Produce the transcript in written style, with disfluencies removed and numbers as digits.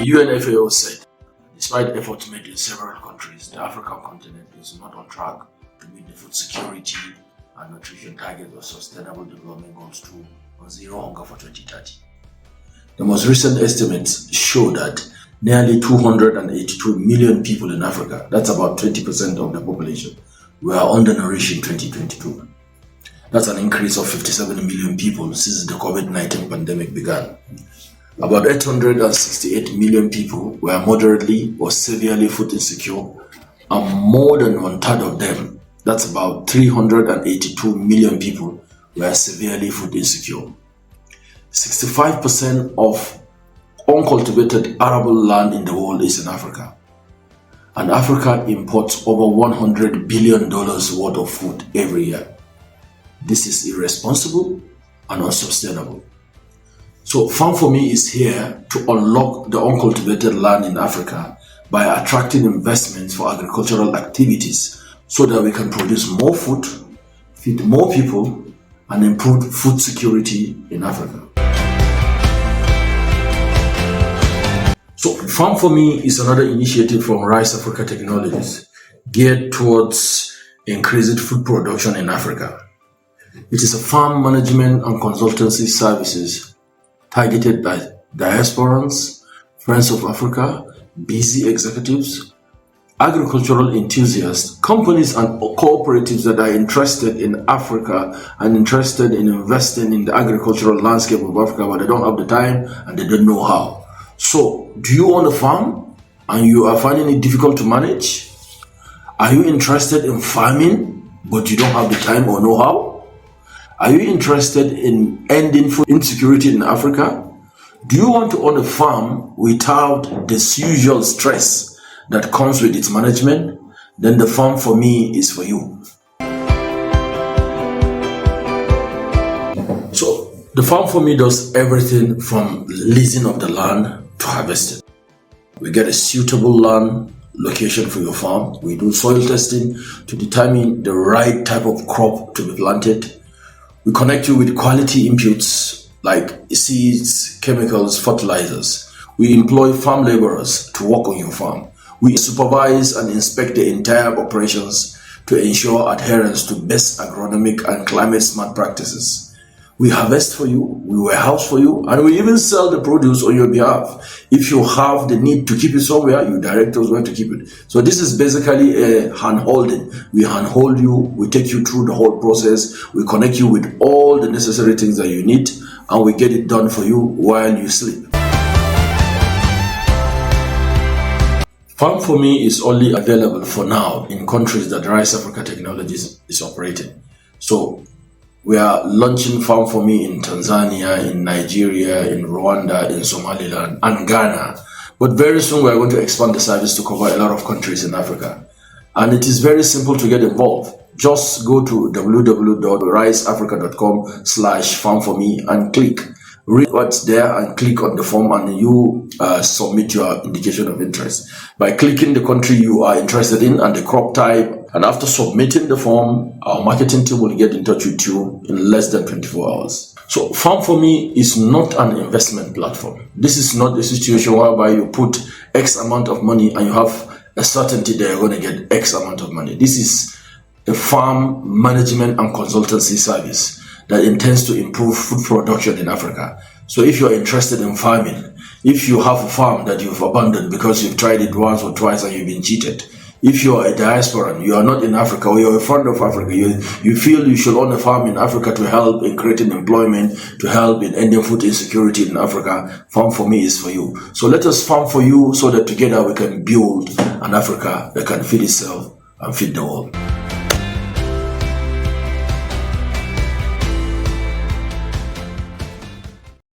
UNFAO said, despite efforts made in several countries, the African continent is not on track to meet the food security and nutrition targets of Sustainable Development Goals 2 on Zero Hunger for 2030. The most recent estimates show that nearly 282 million people in Africa, that's about 20% of the population, were undernourished in 2022. That's an increase of 57 million people since the COVID-19 pandemic began. About 868 million people were moderately or severely food insecure, and more than one-third of them, that's about 382 million people, were severely food insecure. 65% of uncultivated arable land in the world is in Africa. And Africa imports over $100 billion worth of food every year. This is irresponsible and unsustainable. So Farm4Me is here to unlock the uncultivated land in Africa by attracting investments for agricultural activities so that we can produce more food, feed more people, and improve food security in Africa. So Farm4Me is another initiative from Rice Africa Technologies geared towards increasing food production in Africa. It is a farm management and consultancy services targeted by diasporans, friends of Africa, busy executives, agricultural enthusiasts, companies and cooperatives that are interested in Africa and interested in investing in the agricultural landscape of Africa, but they don't have the time and they don't know how. So, do you own a farm and you are finding it difficult to manage? Are you interested in farming but you don't have the time or know-how? Are you interested in ending food insecurity in Africa? Do you want to own a farm without this usual stress that comes with its management? Then the Farm4Me is for you. So, the Farm4Me does everything from leasing of the land to harvesting. We get a suitable land location for your farm. We do soil testing to determine the right type of crop to be planted. We connect you with quality inputs like seeds, chemicals, fertilizers. We employ farm laborers to work on your farm. We supervise and inspect the entire operations to ensure adherence to best agronomic and climate smart practices. We harvest for you, we warehouse for you, and we even sell the produce on your behalf. If you have the need to keep it somewhere, you direct us where to keep it. So this is basically a hand-holding. We hand-hold you, we take you through the whole process, we connect you with all the necessary things that you need, and we get it done for you while you sleep. Farm4Me is only available for now in countries that Rice Africa Technologies is operating. So we are launching Farm4Me in Tanzania, in Nigeria, in Rwanda, in Somaliland, and Ghana. But very soon we are going to expand the service to cover a lot of countries in Africa. And it is very simple to get involved. Just go to www.riceafrica.com/farm4me and read what's there and click on the form, and you submit your indication of interest. By clicking the country you are interested in and the crop type, and after submitting the form, our marketing team will get in touch with you in less than 24 hours. So Farm4Me is not an investment platform. This is not a situation whereby you put X amount of money and you have a certainty that you're going to get X amount of money. This is a farm management and consultancy service that intends to improve food production in Africa. So if you're interested in farming, if you have a farm that you've abandoned because you've tried it once or twice and you've been cheated, if you're a diasporan, you are not in Africa, or you're a friend of Africa, you feel you should own a farm in Africa to help in creating employment, to help in ending food insecurity in Africa, Farm4Me is for you. So let us farm for you so that together we can build an Africa that can feed itself and feed the world.